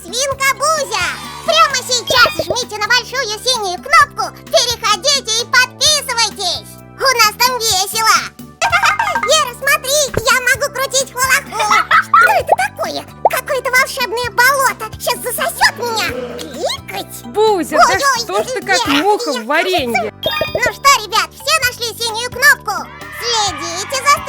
свинка Бузя. Прямо сейчас жмите на большую синюю кнопку, переходите и подписывайтесь. У нас там весело. Вера, смотри, я могу крутить хулаху. Что это такое? Какое-то волшебное болото. Сейчас засосет меня. Кликать. Бузя, да Ой-ой, что ж ты как муха в варенье? Ну что, ребят, все нашли синюю кнопку? Следите за